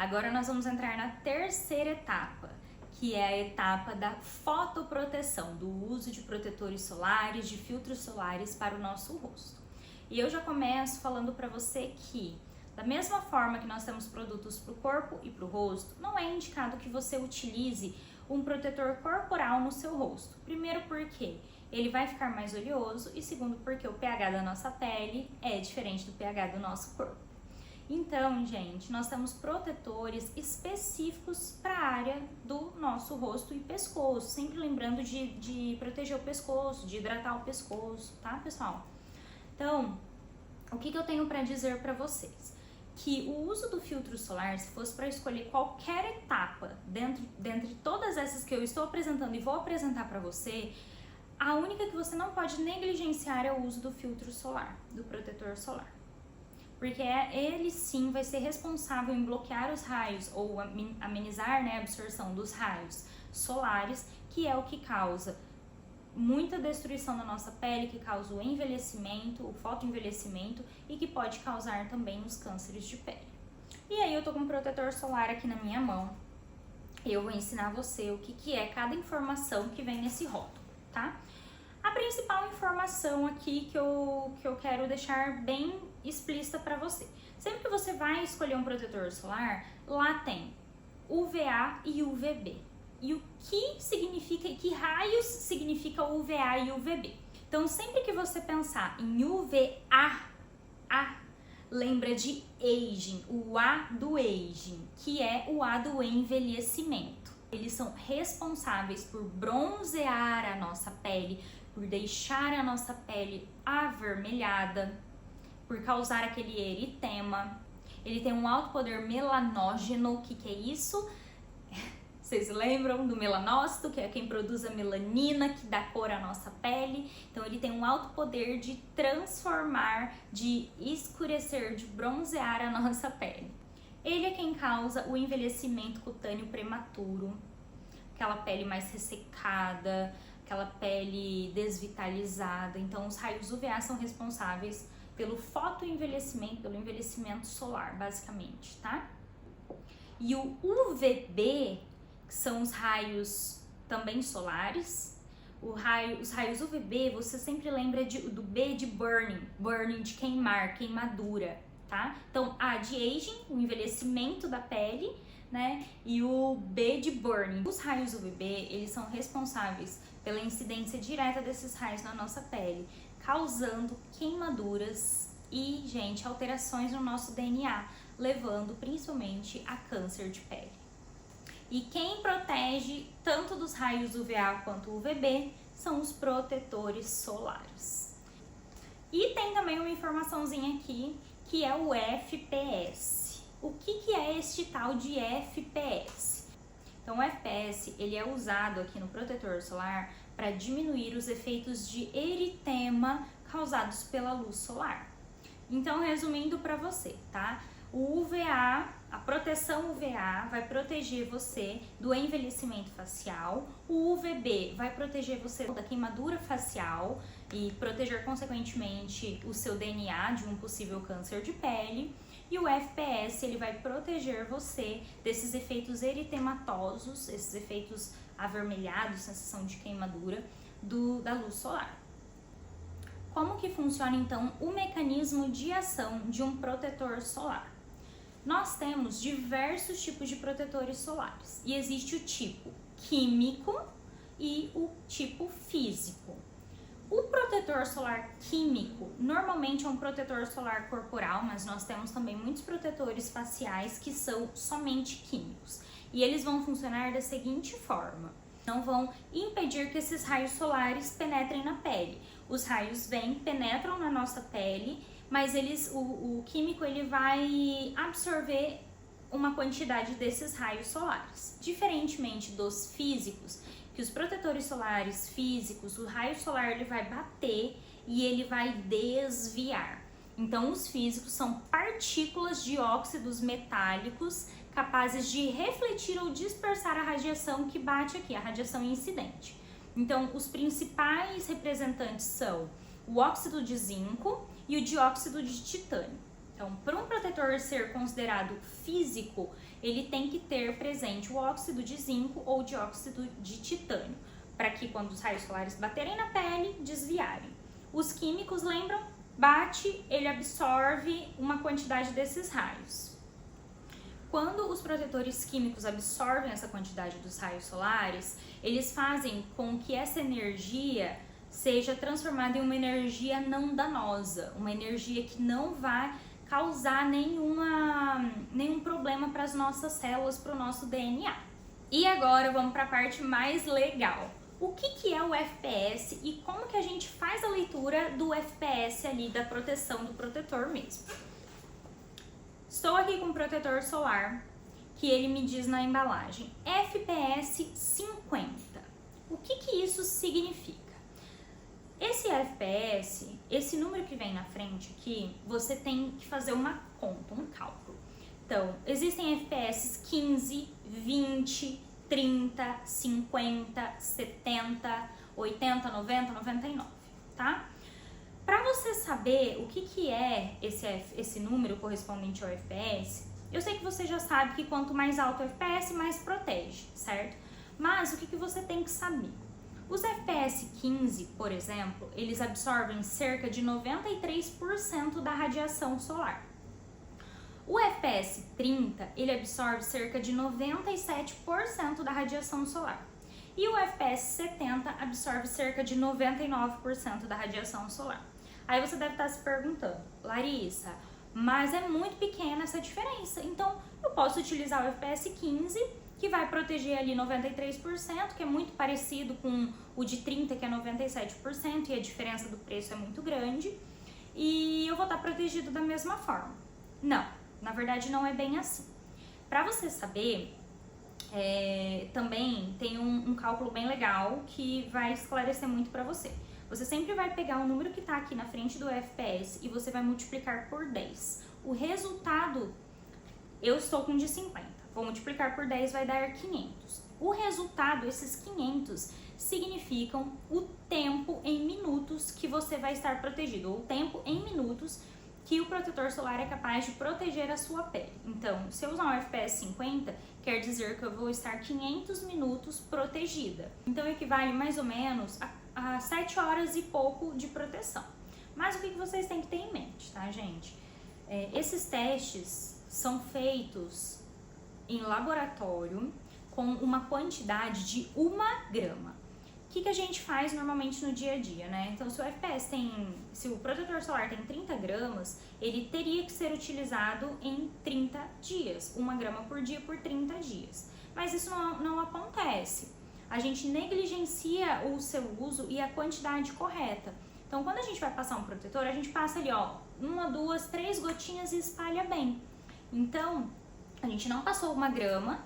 Agora nós vamos entrar na terceira etapa, que é a etapa da fotoproteção, do uso de protetores solares, de filtros solares para o nosso rosto. E eu já começo falando para você que, da mesma forma que nós temos produtos para o corpo e para o rosto, não é indicado que você utilize um protetor corporal no seu rosto. Primeiro porque ele vai ficar mais oleoso e segundo porque o pH da nossa pele é diferente do pH do nosso corpo. Então, gente, nós temos protetores específicos para a área do nosso rosto e pescoço, sempre lembrando de proteger o pescoço, de hidratar o pescoço, tá, pessoal? Então, o que eu tenho para dizer para vocês? Que o uso do filtro solar, se fosse para escolher qualquer etapa dentre todas essas que eu estou apresentando e vou apresentar para você, a única que você não pode negligenciar é o uso do filtro solar, do protetor solar. Porque ele sim vai ser responsável em bloquear os raios ou amenizar, né, a absorção dos raios solares, que é o que causa muita destruição na nossa pele, que causa o envelhecimento, o fotoenvelhecimento e que pode causar também os cânceres de pele. E aí eu tô com um protetor solar aqui na minha mão. Eu vou ensinar você o que é cada informação que vem nesse rótulo, tá? A principal informação aqui que eu quero deixar bem explícita para você. Sempre que você vai escolher um protetor solar, lá tem UVA e UVB. E o que significa, que raios significa UVA e UVB? Então, sempre que você pensar em UVA, lembra de aging, o A do aging, que é o A do envelhecimento. Eles são responsáveis por bronzear a nossa pele, por deixar a nossa pele avermelhada, por causar aquele eritema. Ele tem um alto poder melanógeno. O que é isso? Vocês lembram do melanócito, que é quem produz a melanina, que dá cor à nossa pele? Então ele tem um alto poder de transformar, de escurecer, de bronzear a nossa pele. Ele é quem causa o envelhecimento cutâneo prematuro, aquela pele mais ressecada, aquela pele desvitalizada. Então os raios UVA são responsáveis pelo fotoenvelhecimento, pelo envelhecimento solar, basicamente, tá? E o UVB, que são os raios também solares, os raios UVB, você sempre lembra do B de burning de queimar, queimadura, tá? Então, A de aging, o envelhecimento da pele, né? E o B de burning. Os raios UVB, eles são responsáveis pela incidência direta desses raios na nossa pele, causando queimaduras e, gente, alterações no nosso DNA, levando principalmente a câncer de pele. E quem protege tanto dos raios UVA quanto UVB são os protetores solares. E tem também uma informaçãozinha aqui, que é o FPS. O que é este tal de FPS? Então o FPS, ele é usado aqui no protetor solar para diminuir os efeitos de eritema causados pela luz solar. Então, resumindo para você, tá? O UVA, a proteção UVA vai proteger você do envelhecimento facial, o UVB vai proteger você da queimadura facial e proteger consequentemente o seu DNA de um possível câncer de pele, e o FPS, ele vai proteger você desses efeitos eritematosos, esses efeitos avermelhados, sensação de queimadura da luz solar. Como que funciona então o mecanismo de ação de um protetor solar? Nós temos diversos tipos de protetores solares e existe o tipo químico e o tipo físico. O protetor solar químico normalmente é um protetor solar corporal, mas nós temos também muitos protetores faciais que são somente químicos. E eles vão funcionar da seguinte forma: não vão impedir que esses raios solares penetrem na pele. Os raios vêm, penetram na nossa pele, mas o químico ele vai absorver uma quantidade desses raios solares. Diferentemente dos físicos, que os protetores solares físicos, o raio solar ele vai bater e ele vai desviar. Então os físicos são partículas de óxidos metálicos capazes de refletir ou dispersar a radiação que bate aqui, a radiação incidente. Então os principais representantes são o óxido de zinco e o dióxido de titânio. Então, para um protetor ser considerado físico, ele tem que ter presente o óxido de zinco ou dióxido de titânio, para que quando os raios solares baterem na pele, desviarem. Os químicos, lembram? Bate, ele absorve uma quantidade desses raios. Quando os protetores químicos absorvem essa quantidade dos raios solares, eles fazem com que essa energia seja transformada em uma energia não danosa, uma energia que não vai causar nenhum problema para as nossas células, para o nosso DNA. E agora vamos para a parte mais legal. O que é o FPS e como que a gente faz a leitura do FPS ali, da proteção do protetor mesmo? Estou aqui com um protetor solar que ele me diz na embalagem FPS 50. O que isso significa? Esse FPS, esse número que vem na frente aqui, você tem que fazer uma conta, um cálculo. Então, existem FPS 15, 20, 30, 50, 70, 80, 90, 99, tá? Para você saber o que é esse número correspondente ao FPS, eu sei que você já sabe que quanto mais alto o FPS, mais protege, certo? Mas o que você tem que saber? Os FPS 15, por exemplo, eles absorvem cerca de 93% da radiação solar. O FPS 30, ele absorve cerca de 97% da radiação solar. E o FPS 70 absorve cerca de 99% da radiação solar. Aí você deve estar se perguntando, Larissa, mas é muito pequena essa diferença, então eu posso utilizar o FPS 15, que vai proteger ali 93%, que é muito parecido com o de 30, que é 97%, e a diferença do preço é muito grande, e eu vou estar protegido da mesma forma. Não, na verdade não é bem assim. Para você saber, também tem um cálculo bem legal que vai esclarecer muito para você. Você sempre vai pegar o número que está aqui na frente do FPS e você vai multiplicar por 10. O resultado, eu estou com de 50. Vou multiplicar por 10, vai dar 500. O resultado, esses 500, significam o tempo em minutos que você vai estar protegido, ou o tempo em minutos que o protetor solar é capaz de proteger a sua pele. Então, se eu usar um FPS 50, quer dizer que eu vou estar 500 minutos protegida. Então, equivale mais ou menos a 7 horas e pouco de proteção. Mas o que vocês têm que ter em mente, tá, gente? Esses testes são feitos em laboratório com uma quantidade de 1 grama. O que a gente faz normalmente no dia a dia, né? Então, se o protetor solar tem 30 gramas, ele teria que ser utilizado em 30 dias, 1 grama por dia por 30 dias. Mas isso não acontece. A gente negligencia o seu uso e a quantidade correta. Então, quando a gente vai passar um protetor, a gente passa ali, ó, 1, 2, 3 gotinhas e espalha bem. Então, a gente não passou 1 grama,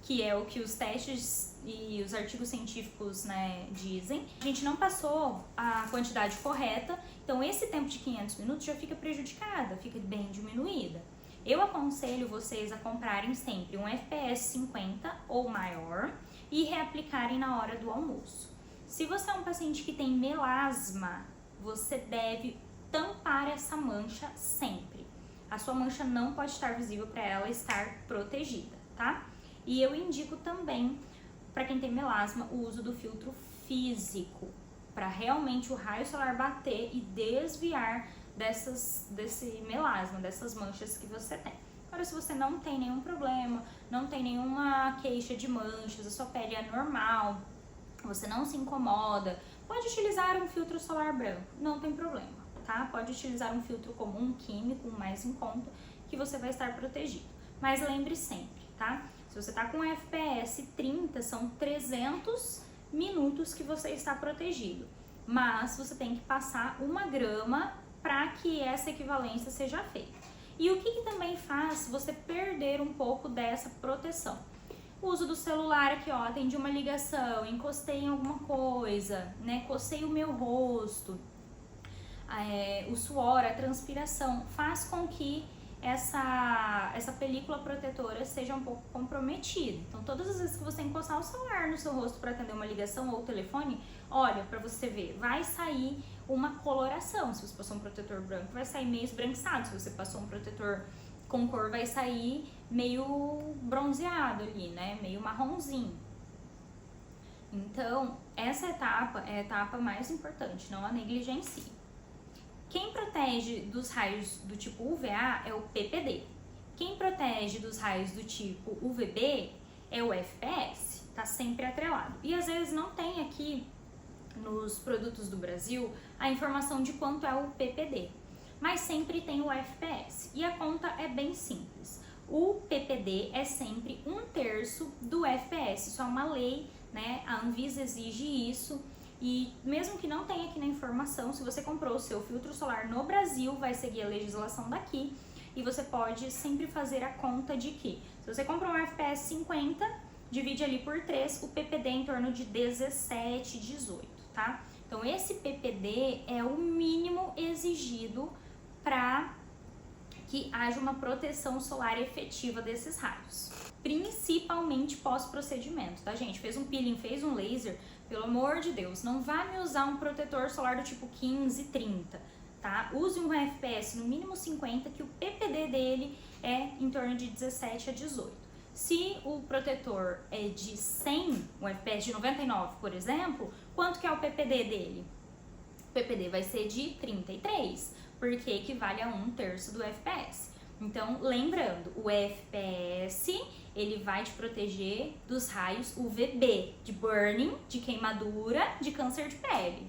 que é o que os testes e os artigos científicos, né, dizem. A gente não passou a quantidade correta, então esse tempo de 500 minutos já fica prejudicada, fica bem diminuída. Eu aconselho vocês a comprarem sempre um FPS 50 ou maior e reaplicarem na hora do almoço. Se você é um paciente que tem melasma, você deve tampar essa mancha sempre. A sua mancha não pode estar visível para ela estar protegida, tá? E eu indico também, para quem tem melasma, o uso do filtro físico, para realmente o raio solar bater e desviar desse melasma, dessas manchas que você tem. Agora, se você não tem nenhum problema, não tem nenhuma queixa de manchas, a sua pele é normal, você não se incomoda, pode utilizar um filtro solar branco, não tem problema, tá? Pode utilizar um filtro comum, químico, mais em conta, que você vai estar protegido. Mas lembre sempre, tá? Se você tá com FPS 30, são 300 minutos que você está protegido. Mas você tem que passar 1 grama para que essa equivalência seja feita. E o que também faz você perder um pouco dessa proteção? O uso do celular aqui, ó, atendi uma ligação, encostei em alguma coisa, né, cocei o meu rosto, o suor, a transpiração, faz com que essa película protetora seja um pouco comprometida. Então, todas as vezes que você encostar o celular no seu rosto para atender uma ligação ou telefone, olha para você ver, vai sair uma coloração. Se você passou um protetor branco, vai sair meio esbranquiçado. Se você passou um protetor com cor, vai sair meio bronzeado ali, né? Meio marronzinho. Então, essa etapa é a etapa mais importante, não a negligencie. Quem protege dos raios do tipo UVA é o PPD. Quem protege dos raios do tipo UVB é o FPS, tá sempre atrelado. E às vezes não tem aqui nos produtos do Brasil a informação de quanto é o PPD, mas sempre tem o FPS. E a conta é bem simples. O PPD é sempre 1/3 do FPS, isso é uma lei, né? A Anvisa exige isso. E mesmo que não tenha aqui na informação, se você comprou o seu filtro solar no Brasil, vai seguir a legislação daqui. E você pode sempre fazer a conta de que, se você comprou um FPS 50, divide ali por 3, o PPD é em torno de 17, 18, tá? Então esse PPD é o mínimo exigido para que haja uma proteção solar efetiva desses raios. Principalmente pós-procedimento, tá, gente? Fez um peeling, fez um laser, pelo amor de Deus, não vá me usar um protetor solar do tipo 15, 30, tá? Use um FPS no mínimo 50, que o PPD dele é em torno de 17 a 18. Se o protetor é de 100, um FPS de 99, por exemplo, quanto que é o PPD dele? O PPD vai ser de 33, porque equivale a 1/3 do FPS. Então, lembrando, o FPS, ele vai te proteger dos raios UVB, de burning, de queimadura, de câncer de pele.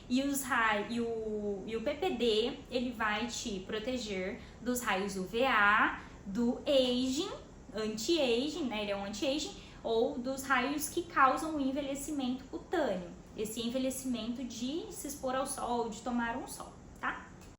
E o PPD, ele vai te proteger dos raios UVA, do aging, anti-aging, né? Ele é um anti-aging, ou dos raios que causam o envelhecimento cutâneo. Esse envelhecimento de se expor ao sol, de tomar um sol.